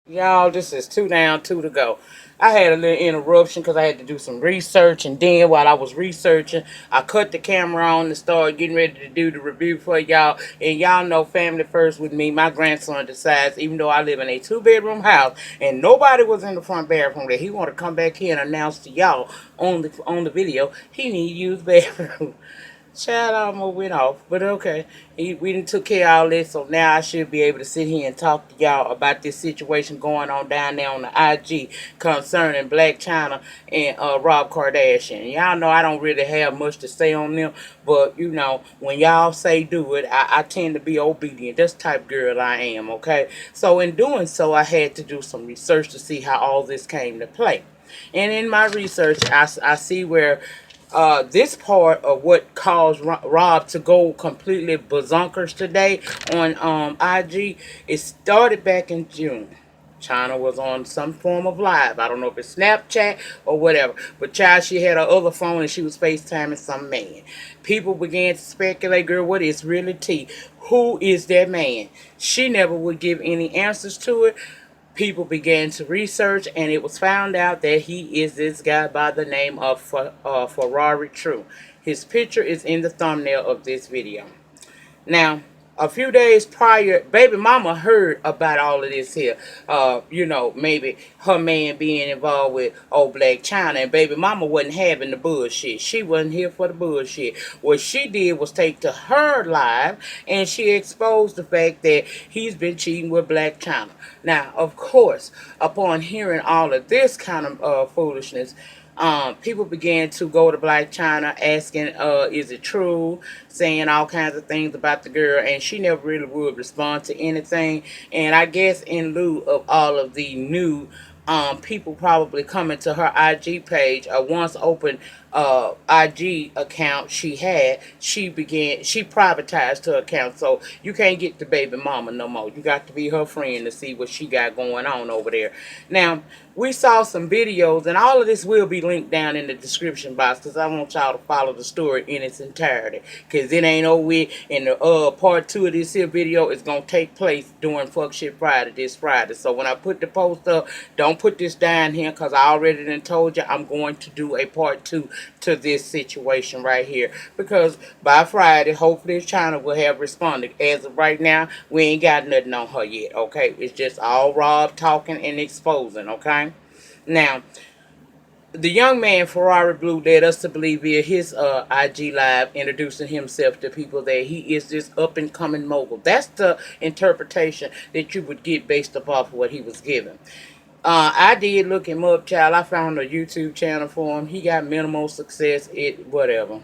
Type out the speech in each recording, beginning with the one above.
Y'all, this is two down, two to go. I had a little interruption because I had to do some research, and then while I was researching, I cut the camera on and started getting ready to do the review for y'all. And y'all know family first with me. My grandson decides, even though I live in a two-bedroom house and nobody was in the front bathroom, that he want to come back here and announce to y'all on the video he need to use bathroom. Child almost went off, but okay. We done took care of all this, so now I should be able to sit here and talk to y'all about this situation going on down there on the IG concerning Blac Chyna and Rob Kardashian. Y'all know I don't really have much to say on them, but you know, when y'all say do it, I tend to be obedient. That's the type of girl I am, okay? So in doing so, I had to do some research to see how all this came to play. And in my research, I see where this part of what caused Rob to go completely bazonkers today on IG, it started back in June. Chyna was on some form of live. I don't know if it's Snapchat or whatever. But child, she had her other phone and she was FaceTiming some man. People began to speculate, girl, what is really T? Who is that man? She never would give any answers to it. People began to research, and it was found out that he is this guy by the name of Ferrari True. His picture is in the thumbnail of this video. Now, a few days prior, baby mama heard about all of this here. Maybe her man being involved with old Blac Chyna, and baby mama wasn't having the bullshit. She wasn't here for the bullshit. What she did was take to her live and she exposed the fact that he's been cheating with Blac Chyna. Now, of course, upon hearing all of this kind of foolishness, people began to go to Blac Chyna asking, is it true? Saying all kinds of things about the girl, and she never really would respond to anything. And I guess in lieu of all of the new people probably coming to her IG page, a once open IG account she privatized her account, so you can't get the baby mama no more. You got to be her friend to see what she got going on over there. Now, we saw some videos, and all of this will be linked down in the description box because I want y'all to follow the story in its entirety. Because it ain't over with, and the part 2 of this here video is going to take place during Fuck Shit Friday, this Friday. So when I put the post up, don't put this down here because I already done told you I'm going to do a part 2 to this situation right here. Because by Friday, hopefully Chyna will have responded. As of right now, we ain't got nothing on her yet, okay? It's just all Rob talking and exposing, okay? Now, the young man Ferrari Blue led us to believe via his IG live introducing himself to people that he is this up and coming mogul. That's the interpretation that you would get based upon what he was given. I did look him up, child. I found a YouTube channel for him. He got minimal success. Whatever.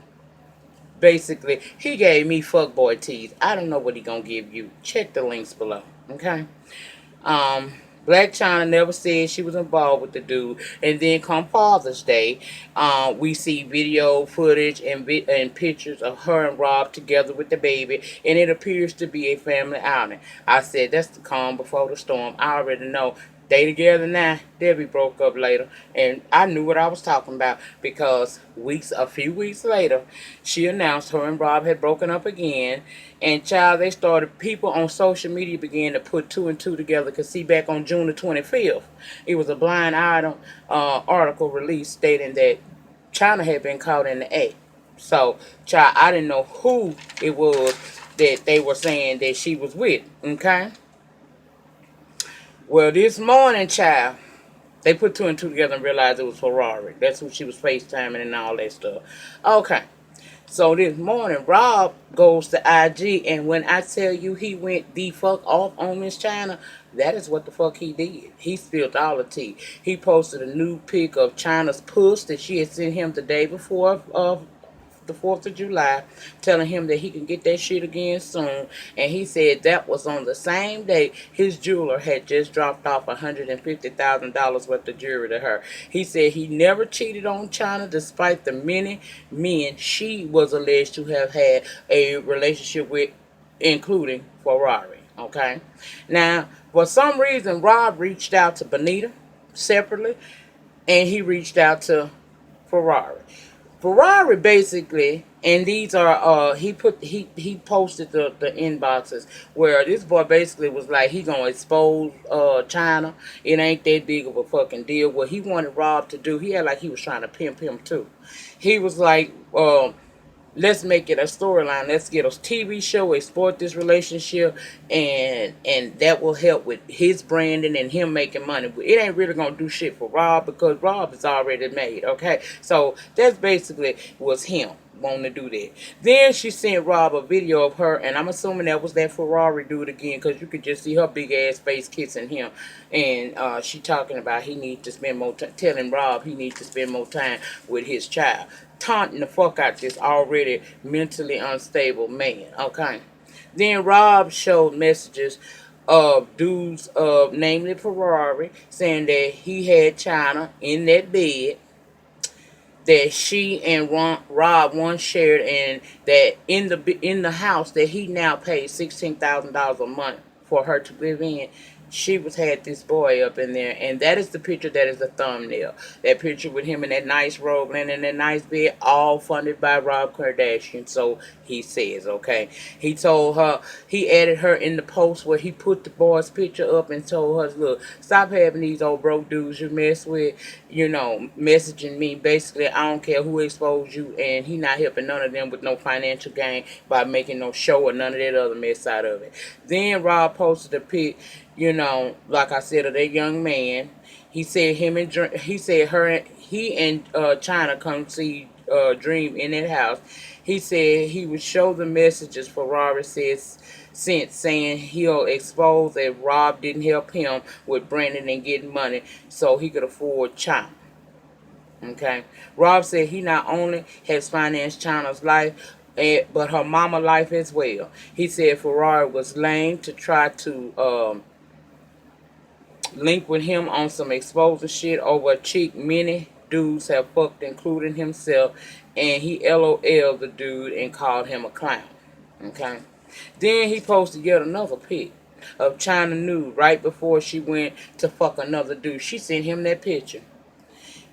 Basically, he gave me fuckboy teas. I don't know what he gonna give you. Check the links below. Okay. Um, Blac Chyna never said she was involved with the dude. And then come Father's Day, we see video footage and pictures of her and Rob together with the baby, and it appears to be a family outing. I said that's the calm before the storm. I already know. They together now. Debbie broke up later, and I knew what I was talking about because a few weeks later, she announced her and Rob had broken up again. And child, people on social media began to put two and two together. Cause see, back on June the 25th, it was a blind item article released stating that Chyna had been caught in the act. So, child, I didn't know who it was that they were saying that she was with. Okay. Well, this morning, child, they put two and two together and realized it was Ferrari. That's who she was FaceTiming and all that stuff. Okay. So this morning, Rob goes to IG, and when I tell you he went the fuck off on Miss Chyna, that is what the fuck he did. He spilled all the tea. He posted a new pic of Chyna's puss that she had sent him the day before of the 4th of July, telling him that he can get that shit again soon. And he said that was on the same day his jeweler had just dropped off $150,000 worth of jewelry to her. He said he never cheated on Chyna despite the many men she was alleged to have had a relationship with, including Ferrari. Okay? Now, for some reason, Rob reached out to Bonita separately, and he reached out to Ferrari. Ferrari basically, and these are he posted the inboxes where this boy basically was like he gonna expose China. It ain't that big of a fucking deal. What he wanted Rob to do, he had like he was trying to pimp him too. He was like, let's make it a storyline. Let's get a TV show, export this relationship, and that will help with his branding and him making money. It ain't really gonna do shit for Rob because Rob is already made. Okay, so that's basically was him wanting to do that. Then she sent Rob a video of her, and I'm assuming that was that Ferrari dude again, because you could just see her big ass face kissing him, and she talking about he needs to spend more time, telling Rob he needs to spend more time with his child, taunting the fuck out this already mentally unstable man. Okay. Then Rob showed messages of dudes, namely Ferrari, saying that he had China in that bed that she and Rob once shared, and that in the house that he now pays $16,000 a month for her to live in, she was had this boy up in there, and that is the picture that is the thumbnail. That picture with him in that nice robe, laying in that nice bed, all funded by Rob Kardashian. So he says, okay. He told her, he added her in the post where he put the boy's picture up and told her, look, stop having these old broke dudes you mess with, messaging me. Basically, I don't care who exposed you, and he not helping none of them with no financial gain by making no show or none of that other mess out of it. Then Rob posted a pic, like I said, of that young man. He said he said he and China come see Dream in that house. He said he would show the messages Ferrari says sent, saying he'll expose that Rob didn't help him with Brandon and getting money so he could afford China. Okay. Rob said he not only has financed China's life, but her mama life as well. He said Ferrari was lame to try to link with him on some exposure shit over a chick many dudes have fucked, including himself, and he LOL the dude and called him a clown. Okay. Then he posted yet another pic of China nude right before she went to fuck another dude. She sent him that picture.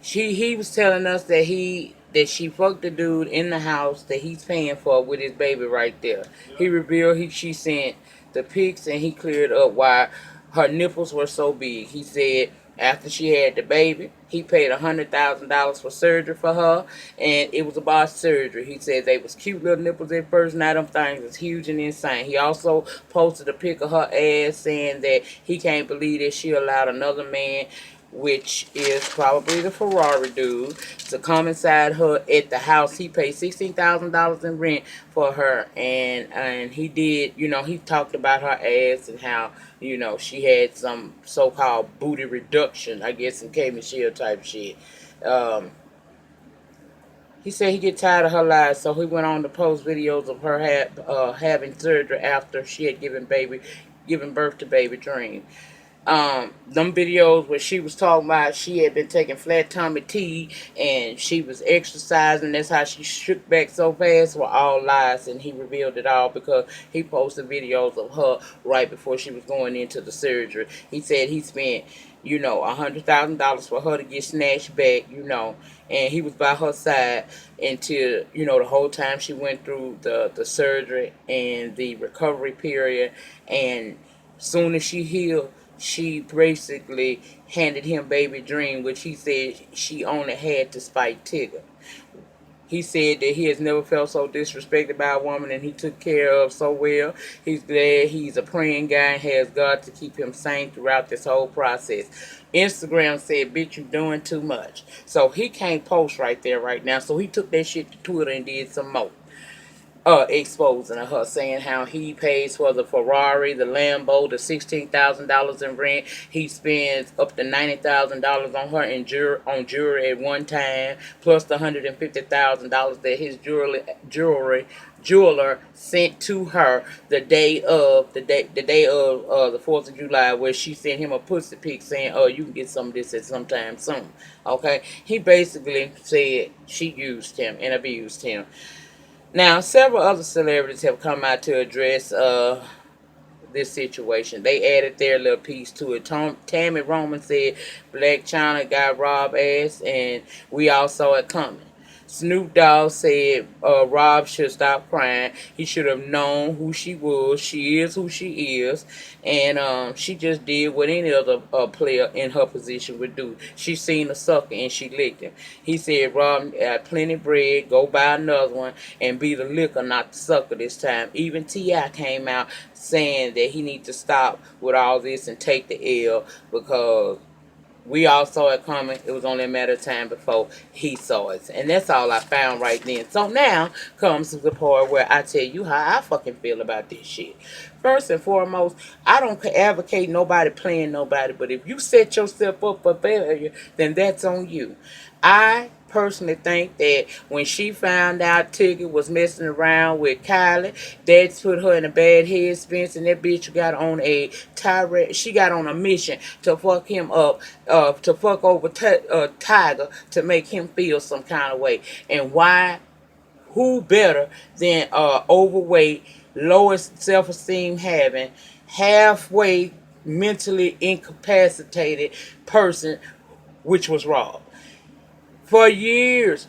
He was telling us that she fucked the dude in the house that he's paying for with his baby right there. He revealed she sent the pics, and he cleared up why her nipples were so big. He said after she had the baby, he paid $100,000 for surgery for her, and it was about surgery. He said they was cute little nipples at first, now them things is huge and insane. He also posted a pic of her ass, saying that he can't believe that she allowed another man, which is probably the Ferrari dude, to come inside her at the house. He paid $16,000 in rent for her, and he did, he talked about her ass and how, she had some so-called booty reduction, I guess, in K Michelle type shit. Um, he said he get tired of her lies, so he went on to post videos of her having surgery after she had given birth to baby Dream. Them videos where she was talking about she had been taking flat tummy tea and she was exercising, that's how she shook back so fast, were all lies, and he revealed it all because he posted videos of her right before she was going into the surgery. He said he spent, $100,000 for her to get snatched back, and he was by her side until, the whole time she went through the surgery and the recovery period, and soon as she healed, she basically handed him Baby Dream, which he said she only had to spite Tigger. He said that he has never felt so disrespected by a woman, and he took care of so well. He's glad he's a praying guy and has God to keep him sane throughout this whole process. Instagram said, bitch, you doing too much. So he can't post right there right now. So he took that shit to Twitter and did some more. Exposing her, saying how he pays for the Ferrari, the Lambo, the $16,000 in rent. He spends up to $90,000 on her in jewelry at one time, plus the $150,000 that his jeweler sent to her the day of the 4th of July, where she sent him a pussy pic saying, "Oh, you can get some of this at sometime soon." Okay, he basically said she used him and abused him. Now, several other celebrities have come out to address this situation. They added their little piece to it. Tammy Roman said Blac Chyna got Rob ass, and we all saw it coming. Snoop Dogg said Rob should stop crying. He should have known who she was. She is who she is, and she just did what any other player in her position would do. She seen a sucker and she licked him. He said, Rob got plenty bread. Go buy another one and be the licker, not the sucker this time. Even T.I. came out saying that he needs to stop with all this and take the L because we all saw it coming. It was only a matter of time before he saw it. And that's all I found right then. So now comes the part where I tell you how I fucking feel about this shit. First and foremost, I don't advocate nobody playing nobody, but if you set yourself up for failure, then that's on you. I personally think that when she found out Tigger was messing around with Kylie, that put her in a bad headspace, and that bitch got on a tirade. She got on a mission to fuck him up, to fuck over Tiger to make him feel some kind of way. And why? Who better than overweight, lowest self-esteem having, halfway mentally incapacitated person, which was Rob. For years,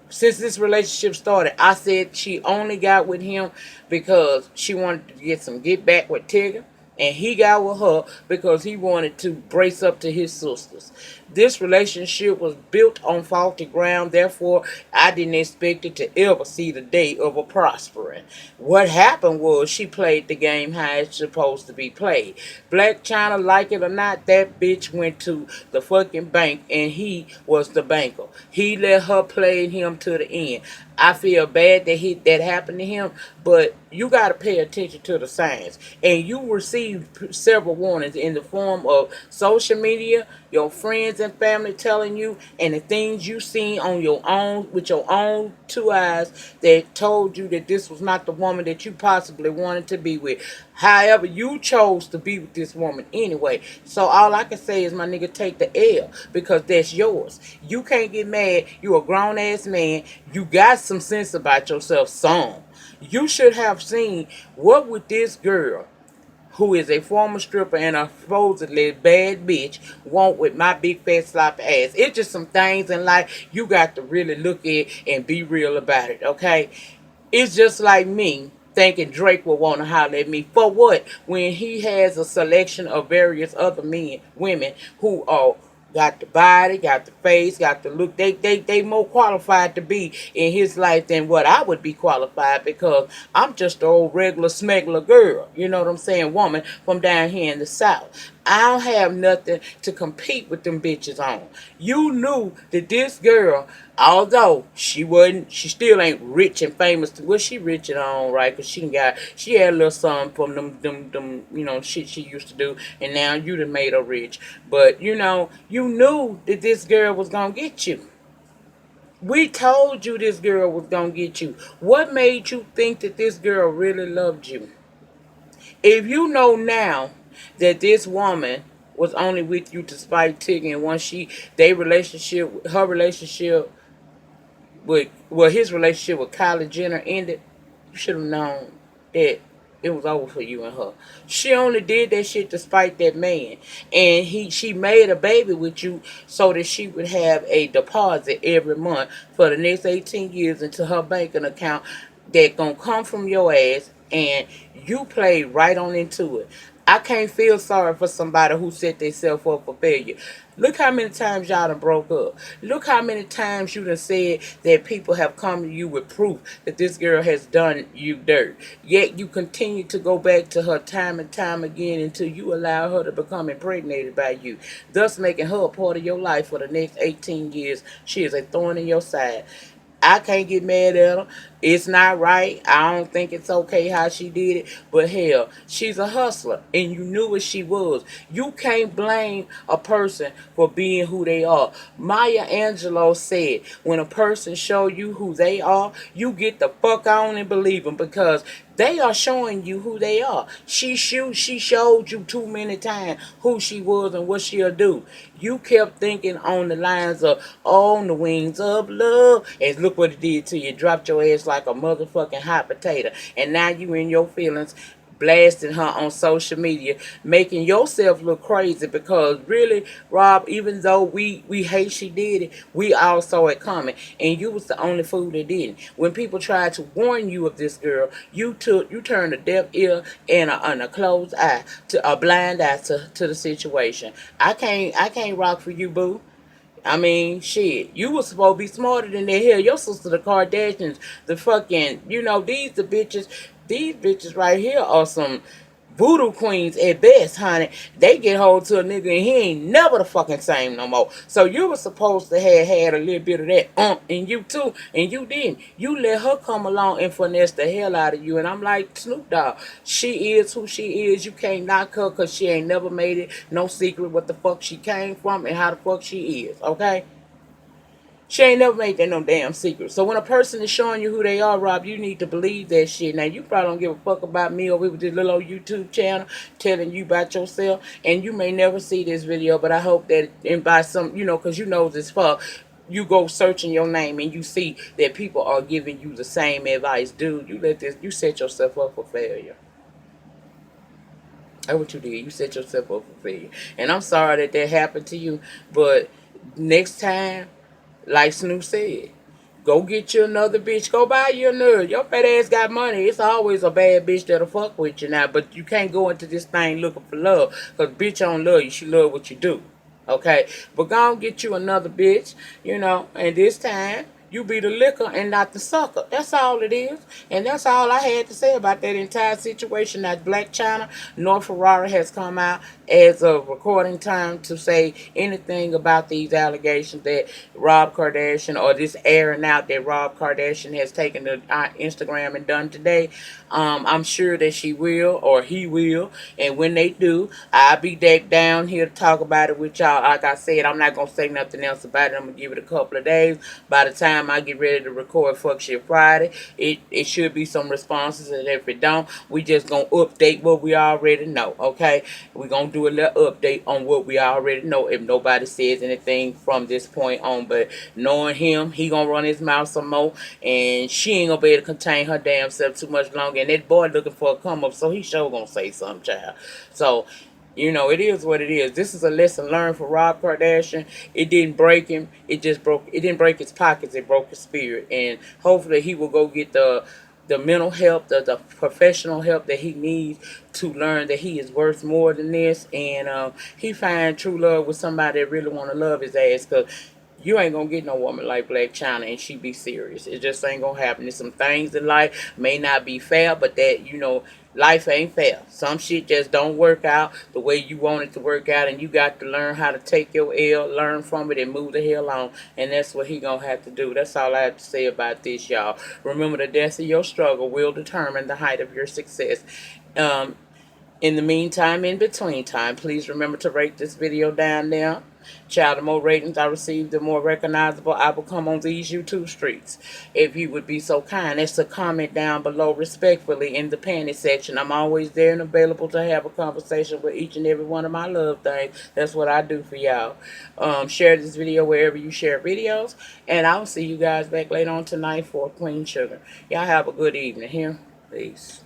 since this relationship started, I said she only got with him because she wanted to get some get back with Tigger. And he got with her because he wanted to brace up to his sisters. This relationship was built on faulty ground, therefore, I didn't expect it to ever see the day of a prospering. What happened was she played the game how it's supposed to be played. Blac Chyna, like it or not, that bitch went to the fucking bank and he was the banker. He let her play him to the end. I feel bad that happened to him, but you got to pay attention to the signs. And you received several warnings in the form of social media, your friends and family telling you, and the things you seen on your own with your own two eyes that told you that this was not the woman that you possibly wanted to be with. However, you chose to be with this woman anyway. So all I can say is, my nigga, take the L because that's yours. You can't get mad. You a grown ass man. You got some sense about yourself, some. You should have seen what would this girl, who is a former stripper and a supposedly bad bitch, want with my big fat sloppy ass. It's just some things in life you got to really look at and be real about it, okay? It's just like me thinking Drake would want to holler at me for what when he has a selection of various other men, women who are got the body, got the face, got the look. They more qualified to be in his life than what I would be qualified because I'm just an old regular smuggler girl. You know what I'm saying? Woman from down here in the South. I don't have nothing to compete with them bitches on. You knew that this girl, although she still ain't rich and famous. Well, she rich and all right, cause she had a little something from them, shit she used to do, and now you done made her rich. But you knew that this girl was gonna get you. We told you this girl was gonna get you. What made you think that this girl really loved you? If you know now that this woman was only with you to spite Tigger, and once her relationship with his relationship with Kylie Jenner ended, you should have known that it was over for you and her. She only did that shit to spite that man, and she made a baby with you so that she would have a deposit every month for the next 18 years into her banking account that gonna come from your ass, and you played right on into it. I can't feel sorry for somebody who set themselves up for failure. Look how many times y'all done broke up. Look how many times you done said that people have come to you with proof that this girl has done you dirt. Yet you continue to go back to her time and time again until you allow her to become impregnated by you, thus making her a part of your life for the next 18 years. She is a thorn in your side. I can't get mad at her. It's not right. I don't think it's okay how she did it. But hell, she's a hustler, and you knew what she was. You can't blame a person for being who they are. Maya Angelou said, when a person show you who they are, you get the fuck on and believe them because they are showing you who they are. She showed you too many times who she was and what she'll do. You kept thinking on the lines of on the wings of love, and look what it did to you. Dropped your ass like a motherfucking hot potato, and now you in your feelings blasting her on social media, making yourself look crazy because really, Rob, even though we hate she did it, we all saw it coming, and you was the only fool that didn't. When people tried to warn you of this girl, you turned a deaf ear and a closed eye, to a blind eye to the situation. I can't rock for you, boo. I mean, shit, you was supposed to be smarter than that. Hell, your sister, the Kardashians, the fucking, these bitches right here are some voodoo queens at best, honey. They get hold to a nigga and he ain't never the fucking same no more. So you were supposed to have had a little bit of that in you too, and you didn't. You let her come along and finesse the hell out of you, and I'm like, Snoop Dogg, she is who she is. You can't knock her because she ain't never made it no secret what the fuck she came from and how the fuck she is, okay? She ain't never made that no damn secret. So when a person is showing you who they are, Rob, you need to believe that shit. Now you probably don't give a fuck about me or with this little old YouTube channel telling you about yourself. And you may never see this video, but I hope that and by some, because you know this fuck, you go searching your name and you see that people are giving you the same advice. Dude, you set yourself up for failure. That's what you did. You set yourself up for failure. And I'm sorry that happened to you, but next time, like Snoop said, go get you another bitch. Go buy you another. Your fat ass got money. It's always a bad bitch that'll fuck with you now. But you can't go into this thing looking for love. Because bitch don't love you. She love what you do. Okay? But go and get you another bitch, and this time you be the liquor and not the sucker. That's all it is. And that's all I had to say about that entire situation. That Blac Chyna, North Ferrara has come out as of recording time to say anything about these allegations that Rob Kardashian, or this airing out that Rob Kardashian has taken to Instagram and done today. I'm sure that she will or he will. And when they do, I'll be back down here to talk about it with y'all. Like I said, I'm not going to say nothing else about it. I'm going to give it a couple of days. By the time I get ready to record Fuck Shit Friday, it should be some responses. And if it don't, we just going to update what we already know. Okay? We're going to do a little update on what we already know if nobody says anything from this point on. But knowing him, he going to run his mouth some more. And she ain't going to be able to contain her damn self too much longer. And that boy looking for a come up, so he sure going to say something, child. So, it is what it is. This is a lesson learned for Rob Kardashian. It didn't break him. It didn't break his pockets. It broke his spirit. And hopefully he will go get the mental help, the professional help that he needs to learn that he is worth more than this. And he find true love with somebody that really want to love his ass. Because you ain't gonna get no woman like Blac Chyna and she be serious. It just ain't gonna happen. There's some things in life may not be fair, but life ain't fair. Some shit just don't work out the way you want it to work out, and you got to learn how to take your L, learn from it, and move the hell on. And that's what he gonna have to do. That's all I have to say about this, y'all. Remember, the depth of your struggle will determine the height of your success. Um, in the meantime, in between time, please remember to rate this video down there. Child, the more ratings I receive, the more recognizable I become on these YouTube streets. If you would be so kind as to comment down below respectfully in the panty section. I'm always there and available to have a conversation with each and every one of my love things. That's what I do for y'all. Share this video wherever you share videos. And I'll see you guys back later on tonight for Queen Sugar. Y'all have a good evening here. Peace.